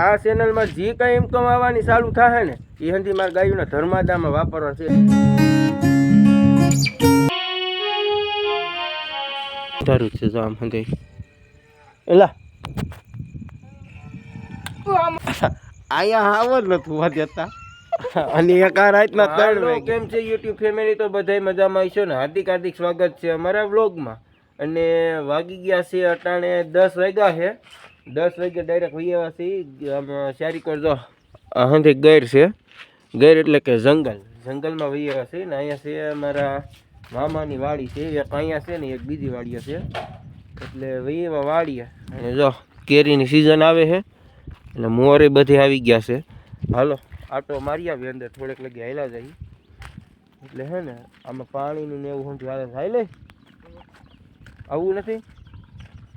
આ ચેનલમાં જે કંઈ ઇન્કમ આવવાની ચાલુ થાય ને એ હંધી મારા ગાયોના ધર્માદામાં વાપરવા છે. તારું છે જો આમ હંધી એલા અહીંયા આવો જ નતું વાજતા અને એક આ રાતના 3 વાગે. કેમ છે યુટ્યુબ ફેમિલી? તો બધાય મજામાં હશો ને? હાર્દિક હાર્દિક સ્વાગત છે અમારા વ્લોગમાં. અને વાગી ગયા છે અટાણે 10 વાગ્યા છે. 10 વાગે ડાયરેક્ટ વૈયા છે આમ શારી કરજો હંધી ગેર છે. ગેર એટલે કે જંગલમાં વૈયા છે ને. અહીંયા છે અમારા મામાની વાડી છે. એક અહીંયા છે ને એક બીજી વાડી છે. એટલે વૈયા વાડીએ અને જો કેરીની સિઝન આવે છે એટલે મોરે બધી આવી ગયા છે. હાલો આટો મારી આવી અંદર થોડેક લગી હાલ્યા જાય એટલે હે ને આમાં પાણીનું ને એવું સમજુ હાલે થાય લે આવું નથી.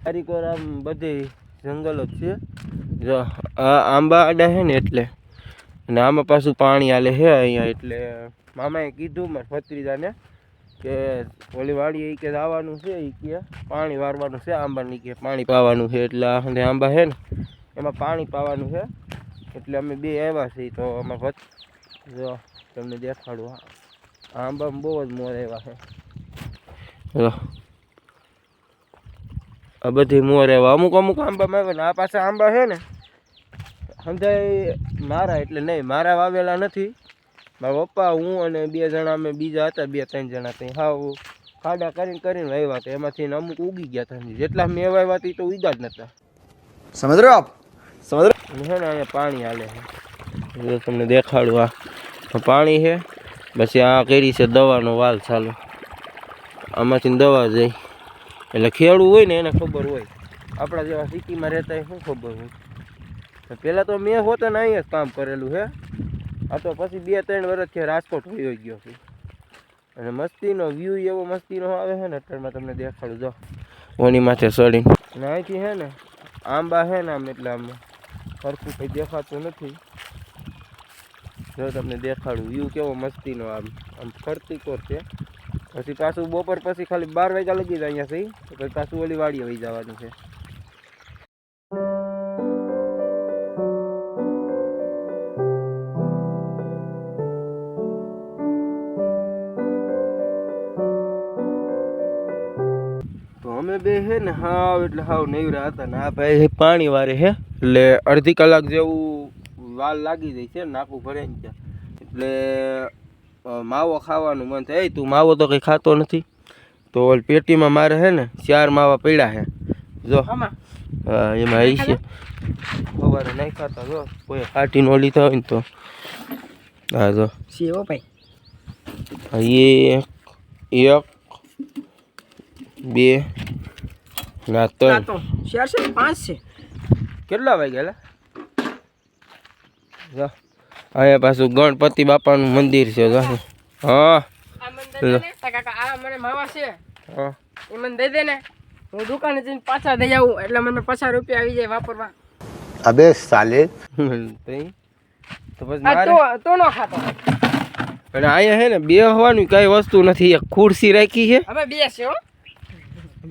તારીખોર આમ બધી જંગલ જ છે. જો આ આંબા આડા છે ને એટલે અને આમાં પાછું પાણી હાલે છે અહીંયા. એટલે મામાએ કીધું મારા ભત્રીજાને કે ઓલી વાડી એ કે આવવાનું છે એ કે પાણી વારવાનું છે આંબાની કે પાણી પાવાનું છે. એટલે આ આંબા છે ને એમાં પાણી પાવાનું છે એટલે અમે બે આવ્યા છીએ. તો આમાં જો તમને દેખાડું આંબામાં બહુ જ મોર આવ્યા છે. જો આ બધી મોર આવ્યા અમુક આંબામાં આવે ને આ પાછા આંબા છે ને સમજાય મારા એટલે નહીં મારા વાવેલા નથી. મારા પપ્પા હું અને 2 જણા અમે બીજા હતા 2-3 જણા ત્યાં હાવ ખાડા કરીને વાવ્યા હતા. એમાંથી અમુક ઉગી ગયા હતા. જેટલા મેં વાવ્યા હતા તો ઉગ્યા જ નતા. સમજ રહ્યો આપ? સમજ રહ્યો છે ને? અહીંયા પાણી હાલે છે તમને દેખાડું. આ પાણી છે પછી આ કરી છે દવાનો વાલ ચાલુ. આમાંથી દવા જાય એટલે ખેડૂ હોય ને એને ખબર હોય. આપણા જેવા સિટીમાં રહેતા હોય શું ખબર હોય. પહેલાં તો મેં હોતો ને અહીંયા જ કામ કરેલું છે. આ તો પછી 2-3 વર્ષથી રાજકોટ વયો ગયો છે. અને મસ્તીનો વ્યૂ એવો મસ્તીનો આવે છે ને અત્યારમાં તમને દેખાડું. જો ઓની માથે ચડીને અને અહીંથી છે ને આંબા છે ને આમ એટલે આમ સરખું કંઈ દેખાતું નથી. જો તમને દેખાડું વ્યૂ કેવો મસ્તીનો આમ ફરતી કોર છે. પછી પાછું બપોર પછી ખાલી 12 વાગ્યા લગી જાય અહીંયા સહી. તો પછી પાછું ઓલી વાડીએ વહી જવાનું છે. અમે બે છે ને હાવ એટલે હાવ નવરા હતા ને આ ભાઈ પાણી વારે છે એટલે અડધી કલાક જેવું વાલ લાગી જાય છે નાકું ભરાઈ ગયા. એટલે માવો ખાવાનું મન થાય. તું માવો તો કંઈ ખાતો નથી તો પેટીમાં મારે છે ને 4 માવા પડ્યા છે. જો હા એમાં આવી છે સવારે નહીં ખાતા. જો કોઈ કાઢી ન લીધા હોય ને તો હા જો સેવો ભાઈ એક 2 ના 3 4 છે 5 છે. કેટલા વાગ્યા? જો અહીંયા પાછું ગણપતિ બાપાનું મંદિર છે. જો હા આ મને માવા છે હા એ મને દઈ દે ને હું દુકાને જઈને પાછા દઈ આવું એટલે મને 50 રૂપિયા આવી જાય વાપરવા. અબે સાલે તો બસ મારે તો નો ખાતો. અને અહીંયા છે ને બે હોવાની કઈ વસ્તુ નથી. એક ખુરશી રાખી છે. હવે બે છે હો.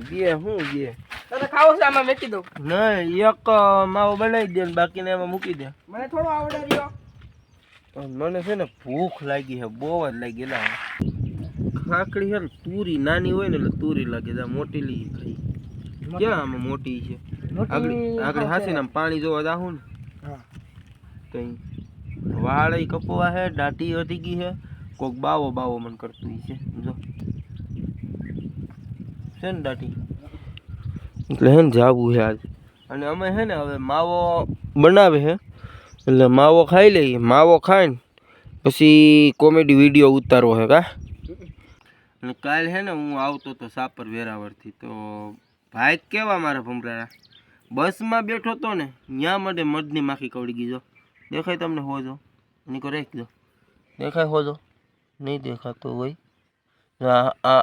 બે હું બે તો ખાવો છે આમાં મૂકી દઉં? નહીં એક માવો બનાવી દે ને બાકીને એમાં મૂકી દે. મને થોડો આવડે રહ્યો. મને છે ને ભૂખ લાગી છે બહુ જ લાગી. એલા ખાકડી છે ને તુરી નાની હોય ને એટલે તુરી લાગે. મોટી લઈ ખાઈ ક્યાં આમાં મોટી છે. આગળ હાસી ને પાણી જોવા જાહું ને કઈ વાળ કપવા છે દાટી વધી ગઈ છે. કોક બાવો મન કરતું છે. જો છે ને દાટી એટલે હે ને જાવું છે આજ. અને અમે છે ને હવે માવો બનાવે છે એટલે માવો ખાઈ લઈએ. માવો ખાઈને પછી કોમેડી વિડીયો ઉતારવો છે કા. અને કાલ છે ને હું આવતો તો સાપર વેરાવળથી તો ભાઈ કેવા મારા ભમરારા બસમાં બેઠો તો ને ત્યાં માટે મધની માખી કવડી ગઈ. જો દેખાય તમને હોજો નીકો રાખી દો. દેખાય હોજો નહીં દેખાતો હોય.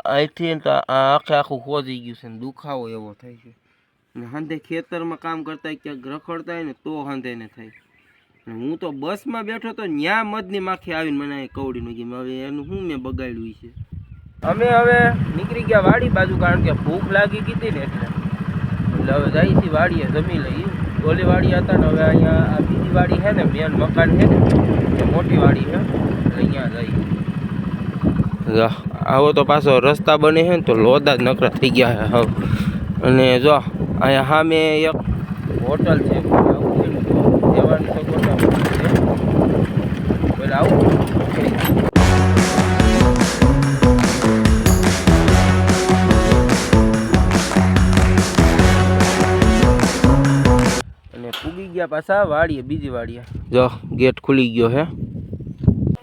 અહીંથી આખે આખું ખોજી ગયું છે ને દુખાવો એવો થાય છે. અને હાંધે ખેતરમાં કામ કરતા ક્યાંક રખડતા હોય ને તો હાંધે ને થાય. અને હું તો બસમાં બેઠો તો ત્યાં મધની માખી આવીને મને કવડી મૂકી. હવે એનું શું મેં બગાડ્યું છે. અમે હવે નીકળી ગયા વાડી બાજુ કારણ કે ભૂખ લાગી ગઈ હતી ને એટલે હવે જઈશી વાડીએ જમી લઈ. ઓલી વાડી હતા ને હવે અહીંયા આ બીજી વાડી છે ને મેન મકાન છે ને એ મોટી વાડી છે એટલે અહીંયા જઈએ. આવો તો પાછો રસ્તા બને છે ને તો લોદા જ નકરા થઈ ગયા છે હવે. અને જો અહીંયા સામે એક હોટલ છે આવું છે ને તો દેવાની સગવડતા છે પેલા આવું. પૂગી ગયા પાછા વાડીએ બીજી વાડીએ જો ગેટ ખુલી ગયો હે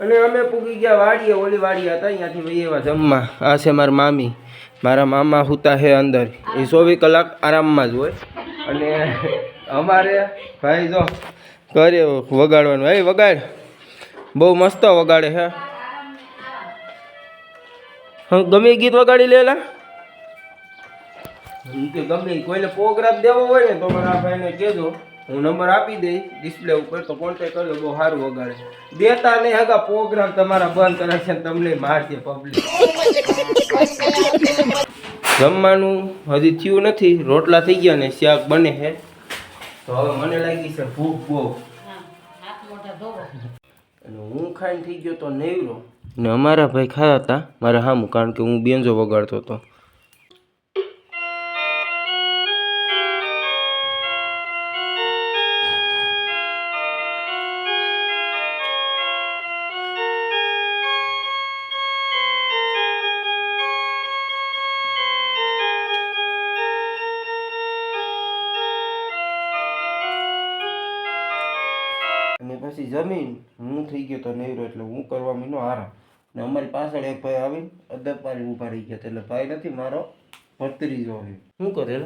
અને અમે પૂગી ગયા વાડીએ ઓલી વાડી હતા અહીંયાથી ભાઈ એવા જમવા. આ છે મારા મામી, મારા મામા હુતા હે અંદર, એ 24 કલાક આરામમાં જ હોય. અને અમારે ભાઈ જો કરે વગાડવાનું, ભાઈ વગાડ બહુ મસ્ત વગાડે હે. હા ગમે ગીત વગાડી લેલા કે ગમે કોઈને પ્રોગ્રામ દેવો હોય ને તો મારા ભાઈને કહેજો, હું નંબર આપી દઈશ ડિસ્પ્લે ઉપર, તો કોન્ટેક્ટ કરજો. બહુ સારું વગાડે. દેતા નહીં હગા પ્રોગ્રામ તમારા બંધ કરે છે ને તમને મારશે પબ્લિક. જમવાનું હજી થયું નથી, રોટલા થઈ ગયા ને શાક બને છે. તો હવે મને લાગી છે ભૂખ બહુ અને હું ખાઈને થઈ ગયો તો નેવરો ને અમારા ભાઈ ખાયા હતા મારા સામું, કારણ કે હું બેન્જો વગાડતો હતો. અને પછી જમીન હું થઈ ગયો તો નેવરો એટલે હું કરવા મીનો આરામ. ને અમારી પાછળ એક ભાઈ આવીને અદબ પાડી ઊભા રહી ગયા. એટલે ભાઈ નથી, મારો ભત્રીજો છે. શું કરે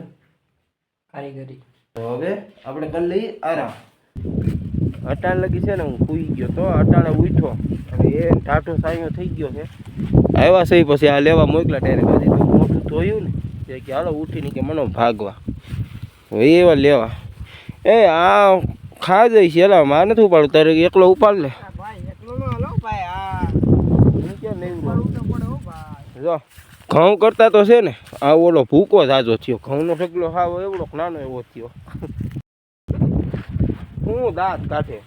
કારીગરી. તો હવે આપણે કરી લઈએ આરામ. અટાણ લગી છે ને હું સૂઈ ગયો તો અટાણે ઉઠો અને એ ટાટો સાયો થઈ ગયો છે. આવ્યા છે પછી આ લેવા મોકલા ડાયરેક્ટ. હજી તો મોટું ધોયું ને કે હાલો ઉઠીને કે મને ભાગવા એવા લેવા. એ આ ખા જઈ છે એલા મારે નથી ઉપાડું, તારે એકલો ઉપાડ લે. જો ઘઉં કરતા તો છે ને આ ઓલો ભૂકો જાજો થયો. ઘઉંનો ઢગલો હાવ એવડો નાનો એવો થયો. હું દાંત કાઢે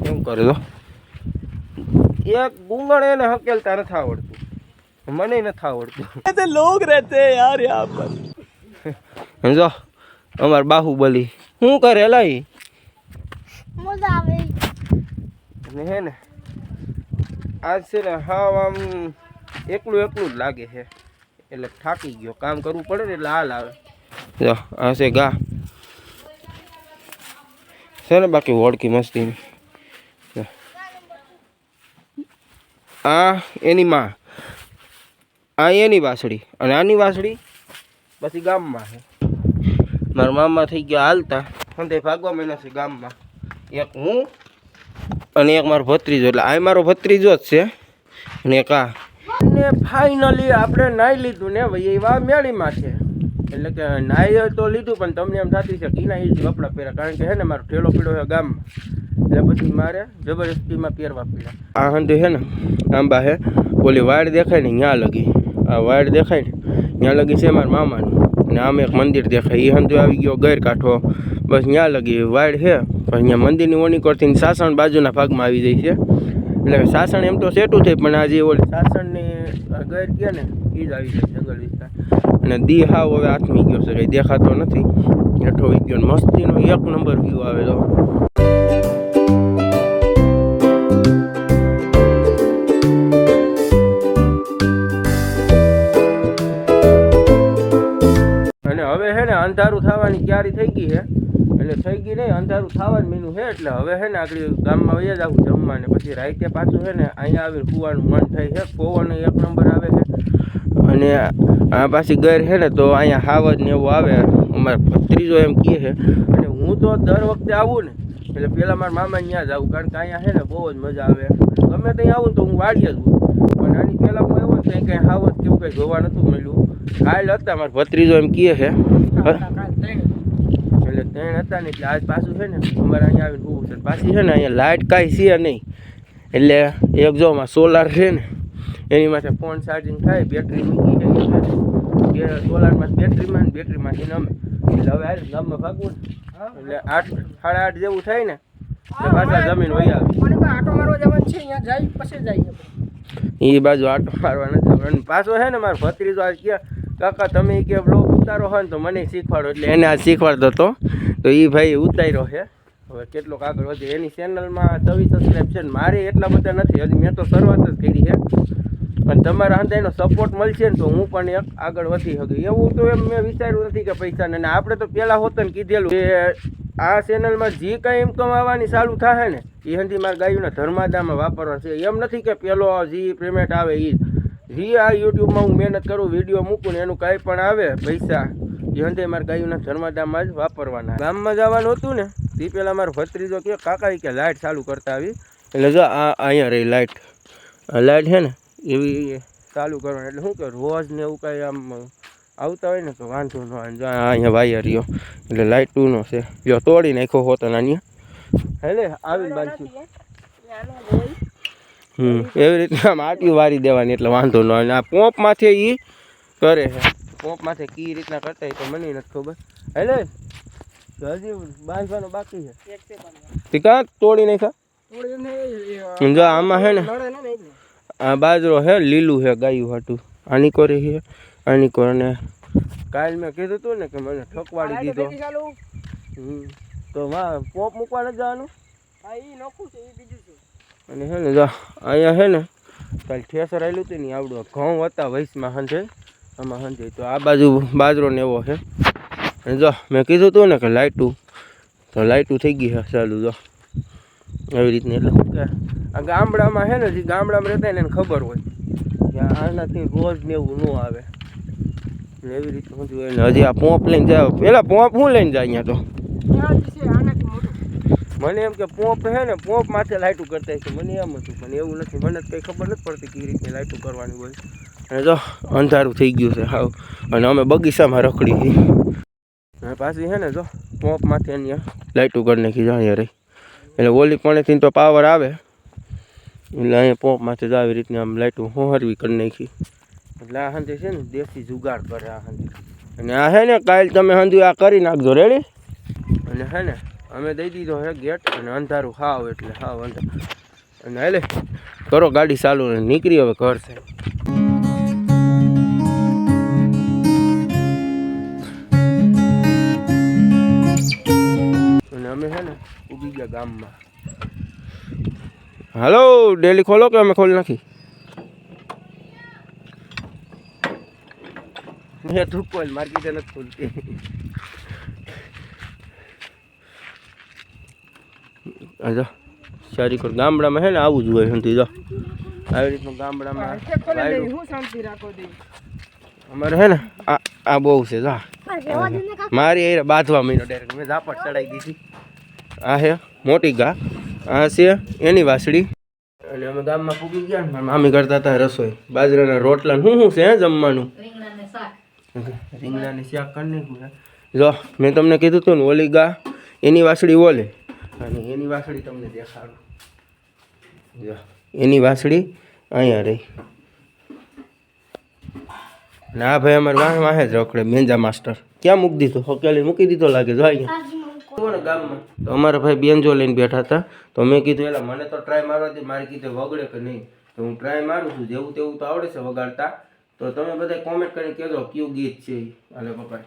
એમ કરે તો એક ગુંગળ એને હકેલતા નથી આવડતું, મને નથી આવડતું. લોગ રહેતે યાર યહાં પર. જો અમાર બાહુબલી શું કરે લાઈ મજા આવે હે ને. આજ છે ને હાવ આમ એકલું જ લાગે છે એટલે થાકી ગયો. કામ કરવું પડે ને એટલે હાલ આવે. જો આ છે ગા છે ને બાકી વળકી મસ્તીની. આ એની માં, આ એની વાસળી અને આની વાસળી પછી ગામમાં છે. મારા મામા થઈ ગયા હાલતા અંતે ભાગવા માંડ્યા છે ગામમાં. એક હું અને એક મારો ભત્રીજો, એટલે આ મારો ભત્રીજો જ છે અને એક આ. ને ફાઇનલી આપણે નાહી લીધું ને ભાઈ એવા મેળીમાં છે. એટલે કે નાહી તો લીધું પણ તમને એમ થતી છે કે ના એ કપડાં પહેર્યા, કારણ કે હે ને મારો ઠેલો પીડો છે ગામમાં, એટલે પછી મારે જબરદસ્તીમાં પહેરવા પડ્યા. આ હંધે છે ને આંબા છે, ઓલી વાડ દેખાય ને ત્યાં લગી, આ વાડ દેખાય ને ત્યાં લગી છે મારા મામાનું. અને આમ એક મંદિર દેખાય, એ હંધે આવી ગયો ગેર કાંઠો, બસ ત્યાં લગી વાડ છે. પછી અહીંયા મંદિરની ઓની કરતી સાસણ બાજુના ભાગમાં આવી જાય છે. એટલે સાસણ એમ તો સેટું થાય પણ આજે ઓલી સાસણની ગેર ગયા ને એ જ આવી જાય જંગલ વિસ્તાર. અને દી હાવ હવે આથમી ગયો છે, કંઈ દેખાતો નથી. હેઠો આવી ગયો મસ્તીનો 1 નંબર વ્યૂ આવે તો. અને હવે છે ને અંધારું થવાની તૈયારી થઈ ગઈ છે, એટલે થઈ ગઈ નહીં અંધારું થવાનું મીનું છે. એટલે હવે છે ને આગળ ગામમાં વહી જ આવું જમવા ને પછી રાતે પાછું છે ને અહીંયા આવી સુવાનું મન થાય છે. પવન 1 નંબર આવે છે અને આ પાછી ગેર છે ને તો અહીંયા હાવજ ને એવું આવે. અમારા ભત્રીજો એમ કહે છે. અને હું તો દર વખતે આવું ને એટલે પહેલાં મારા મામા ત્યાં જ આવું, કારણ કે અહીંયા છે ને બહુ જ મજા આવે. ગમે ત્યાં આવું તો હું વાડીએ જ હું, પણ આની પહેલાં હું આવ્યો ને ત્યાં કંઈ હાવજ કેવું કંઈ જોવા નહોતું મળ્યું. કાલ હતા મારા ભત્રીજો એમ કહે છે, એટલે 3 હતા ને એટલે આજ પાછું છે ને અમારે અહીંયા આવીને બહુ છે. પાછી છે ને અહીંયા લાઇટ કાંઈ છે નહીં, એટલે એક જો માં સોલાર છે ને એની માટે ફોન ચાર્જિંગ થાય, બેટરી મૂકી છે સોલારમાં બેટરીમાં ને બેટરીમાંથી અમે એટલે હવે હાલ ગામમાં ભાગવું ને. એટલે 8 સાડા 8 જેવું થાય ને એટલે પાછા જમીન વહી આવે. આટો મારવા જવાનું છે, અહીંયા જાય પછી જઈએ. એ બાજુ આટો મારવા નથી જવાનું. અને પાછો છે ને મારો ભત્રીજો આજ કે કાકા તમે કે બ્લોગ ઉતારો હોય ને તો મને શીખવાડો, એટલે એને આજ શીખવાડતો હતો. તો એ ભાઈ ઉતાર્યો છે. હવે કેટલોક આગળ વધે. એની ચેનલમાં 24 સબસ્ક્રાઈબ છે ને મારે એટલા બધા નથી. હજી મેં તો શરૂઆત જ કરી છે. અને તમારા હંધાઈનો સપોર્ટ મળશે ને તો હું પણ એક આગળ વધી શકું. એવું તો એમ મેં વિચાર્યું નથી કે પૈસાને. અને આપણે તો પહેલાં હોત ને કીધેલું કે આ ચેનલમાં જે કાંઈ ઇન્કમ આવવાની ચાલુ થાય ને એ હંધી મારા ગાયોના ધર્માદામાં વાપરવાનું છે. એમ નથી કે પેલો જે પેમેન્ટ આવે એ જે આ યુટ્યુબમાં હું મહેનત કરું, વિડીયો મૂકું ને એનું કાંઈ પણ આવે પૈસા એ હંધી મારા ગાયોના ધર્માદામાં જ વાપરવાના. ગામમાં જવાનું હતું ને તે પહેલાં મારો ભત્રીજો કે કાકા કે લાઇટ ચાલુ કરતા આવી. એટલે જો આ અહીંયા રહી લાઇટ. આ લાઇટ છે ને એવી ચાલુ કરવાની. એટલે શું કે રોજ ને એવું કાંઈ આમ આવતા હોય ને તો વાંધો ન આવે. અહીંયા વાયર રહ્યો એટલે લાઇટ ટૂનો છે. જો તોડી નાખ્યો હોતો નાની. એટલે આવી બાજુ એવી રીતના આમ આટી વારી દેવાની એટલે વાંધો ન આવે. આ પોંપમાંથી એ કરે છે. પોંપમાંથી કઈ રીતના કરતા હોય તો મને નથી ખબર. એટલે હજી બાંધવાનું બાકી છે. તે કાં તોડી નાખ્યા. જો આમાં છે ને આ બાજરો છે લીલું છે ગાયું હાટું. આની કોરી છે આની કોર. અને કાલ મેં કીધું હતું ને કે મને ઠકવાડી દીધો. તો પોપ મૂકવા નથી જવાનું. અને છે ને જો અહીંયા છે ને કાલે ઠેસર આવેલું હતું ને આવડું ઘઉં હતા વૈશમાં સંજય આમાં સંજય. તો આ બાજુ બાજરો ને એવો છે. અને જો મેં કીધું હતું ને કે લાઇટું તો લાઇટું થઈ ગઈ છે ચાલુ. જો એવી રીતની. એટલે શું કે આ ગામડામાં છે ને જે ગામડામાં રહેતા ને એને ખબર હોય કે આનાથી રોજ ને એવું ન આવે. એવી રીતે શું થયું એને હજી આ પોંપ લઈને જાય. પેલા પોંપ શું લઈને જાય અહીંયા તો મને એમ કે પોંપ છે ને પોંપ માથે લાઇટું કરતા છે. મને એમ હતું પણ એવું નથી. મને કંઈ ખબર નથી પડતી કઈ રીતે લાઇટું કરવાની હોય. અને જો અંધારું થઈ ગયું છે હાવ. અને અમે બગીચામાં રખડી હતી. અને પાછી છે ને જો પોંપ માથે અહીંયા લાઇટું કરી નાખી જાય અહીંયા રહી. એટલે ઓલી પાણીથી તો પાવર આવે એટલે અહીંયા પોંપ માથે જ આવી રીતની આમ લાઇટું હોહરવી કરી નાખી. એટલે આ હાંજે છે ને દેશી જુગાડ કરે આ હાંજે. અને આ છે ને કાલ તમે હાંજુ આ કરી નાખજો રેડી. અને છે ને અમે દઈ દીધો છે ગેટ. અને અંધારું હાવ એટલે હાવ અંધારું. અને હાલે કરો ગાડી ચાલુ ને નીકળી હવે ઘર છે. અને અમે છે ને ઉગી ગયા ગામમાં. હાલો ડેલી ખોલો કે અમે ખોલી નાખી. મેં તું ખોલ માર્કેટે નથી ખોલતી. જો સારી કોર ગામડામાં છે ને આવું જ હોય. સમજી જો આવી રીતનું ગામડામાં અમારે છે ને આ બહુ છે. જા મારી એ બાંધવા મહિનો ડાયરેક્ટ મેં ઝાપટ ચડાવી દીધી. આ છે મોટી ગા. આ છે એની વાસળી. અને અમે ગામમાં પૂગી ગયા ને મામી કરતા હતા રસોઈ. બાજરાના રોટલા શું છે જમવાનું? રીંગણાની શાક કરી નાખ્યું. જો મેં તમને કીધું હતું ને ઓલી ગા એની વાસળી ઓલે. અને એની વાસળી તમને દેખાડું. જો એની વાસળી અહીંયા રહી. અને આ ભાઈ અમારે વાહે જ રખડે મેંજા માસ્ટર. ક્યાં મૂકી દીધો? હકેલી મૂકી દીધો લાગે. જો અહીંયા ને ગામમાં તો અમારા ભાઈ બેન્જો લઈને બેઠા હતા. તો મેં કીધું એલા મને તો ટ્રાય મારવાથી મારે કીધું વગડે કે નહીં. તો હું ટ્રાય મારું છું. જેવું તેવું તો આવડે છે વગાડતા. તો તમે બધા કોમેન્ટ કરીને કહેજો કયું ગીત છે એ. હાલે પપ્પા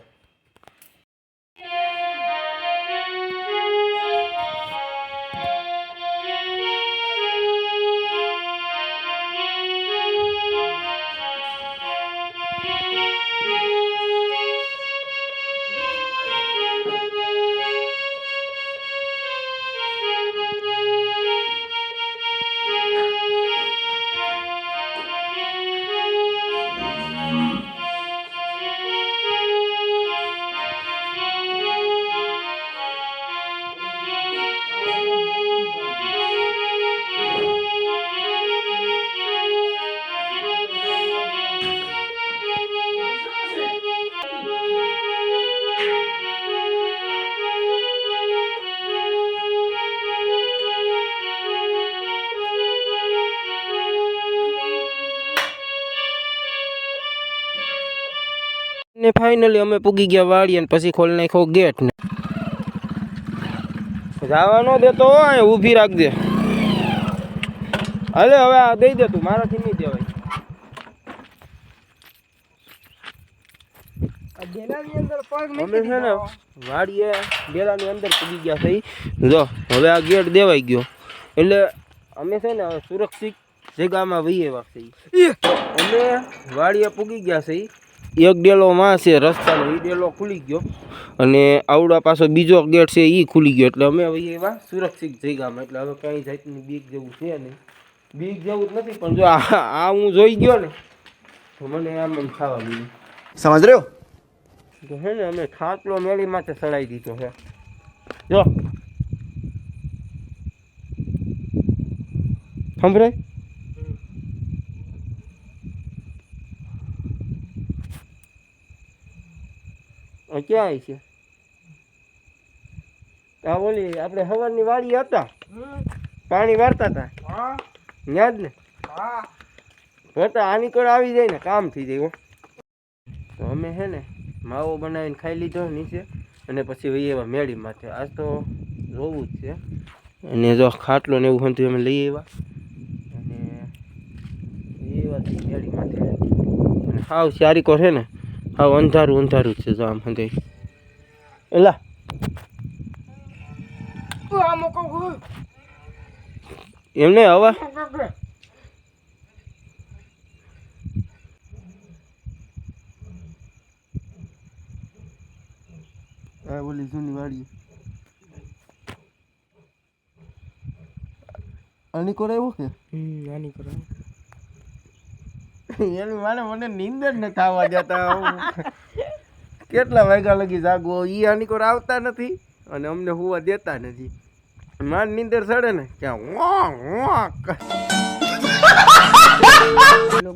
ને ફાઇનલી અમે પૂગી ગયા વાડી અને પછી ખોલી નાખ્યો ગેટ ને જવા ન દેતો હોય ઊભી રાખજે અરે હવે આ દઈ દે તું મારાથી નહીં દેવાય આ ડેલાની અંદર પગ અમે મૂકી છે ને દીધો. વાડીએ ડેલાની અંદર પૂગી ગયા થઈ જો હવે આ ગેટ દેવાઈ ગયો એટલે અમે છે ને હવે સુરક્ષિત જગ્યામાં વહી એવા છીએ અમે વાડીએ પૂગી ગયા છે એક ડેલો માં છે રસ્તાનો એ ડેલો ખુલી ગયો અને આવડા પાછો બીજો ગેટ છે એ ખુલી ગયો એટલે અમે વહી એવા સુરક્ષિત જગ્યામાં એટલે હવે કઈ જાતની બીક જેવું છે નહીં બીક જેવું જ નથી પણ જો આ હું જોઈ ગયો ને તો મને આમ ખાવા મળ્યું समझ रहे हो તો હે ને અમે ખાટલો મેળી માથે ચડાવી દીધો છે જો સંભળાય ક્યાં આવી છે આ ઓલી આપણે હવારની વાડી હતા પાણી વારતા હતા હા યાદ ને હા હતા આની કોર આવી જાય ને કામ થઈ જાય હો તો અમે હે ને માવો બનાવીને ખાઈ લીધો નીચે અને પછી વહી એવા મેળી માથે આજ તો જોવું જ છે અને જો ખાટલો ને એવું હતું અમે લઈ આવ્યા અને એવા મેળી માથે અને હાવ ચારીકો છે ને હાવ અંધારું અંધારું જ છે જો આમ હંધાઈ એલા આ મોકો એમને હવા આ ઓલી જૂની વાડી આની કોર આવ્યો કે નાની કરો એની માને મને નીંદર ન થવા જતા કેટલા વાગ્યા લગી જાગવો ઈ આની કોર આવતા નથી અને અમને હુવા દેતા નથી માર નીંદર ચડે ને ક્યાં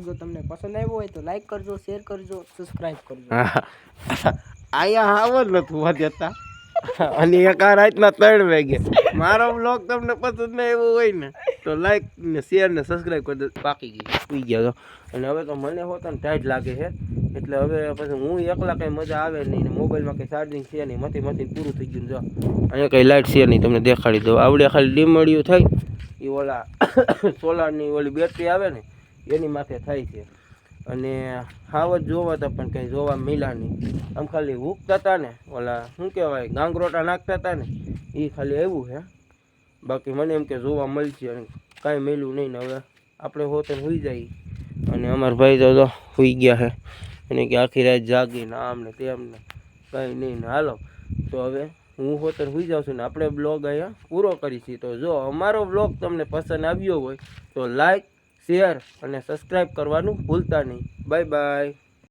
જો તમને પસંદ આવ્યો હોય તો લાઈક કરજો શેર કરજો સબસ્ક્રાઇબ કરજો અહીંયા આવો જ નથી હોવા દેતા અને એક આ રાતના 3 વાગે મારો બ્લોગ તમને પસંદ ના એવું હોય ને તો લાઈક ને શેર ને સબસ્ક્રાઇબ કરી દો પાકી ગઈ સુઈ ગયા તો અને હવે તો મને હોતો ને ટાઈટ લાગે છે એટલે હવે પછી હું એકલા કંઈ મજા આવે નહીં ને મોબાઈલમાં કંઈ ચાર્જિંગ છે નહીં મથી પૂરું થઈ ગયું જો અહીંયા કંઈ લાઇટ છે નહીં તમને દેખાડી દઉં આવડે ખાલી ડીમડિયું થાય એ ઓલા સોલારની ઓલી બેટરી આવે ને એની માથે થાય છે અને હાવ જ જોવા હતા પણ કંઈ જોવા મળ્યા નહીં આમ ખાલી હૂકતા હતા ને ઓલા શું કહેવાય ગાંગરોટા નાખતા હતા ને એ ખાલી આવ્યું છે બાકી મને એમ કે જોવા મળશે અને કાંઈ મળ્યું નહીં ને હવે આપણે હોતે હોઈ જઈએ અને અમારા ભાઈ તો હોઈ ગયા છે અને કે આખી રાત જાગીને આમ ને તેમ ને કંઈ નહીં ને હાલો તો હવે હું હોતે હોઈ જાઉં છું ને આપણે બ્લોગ અહીંયા પૂરો કરીશું તો જો અમારો બ્લોગ તમને પસંદ આવ્યો હોય તો લાઈક શેર અને સબસ્ક્રાઈબ કરવાનું ભૂલતા નહીં બાય બાય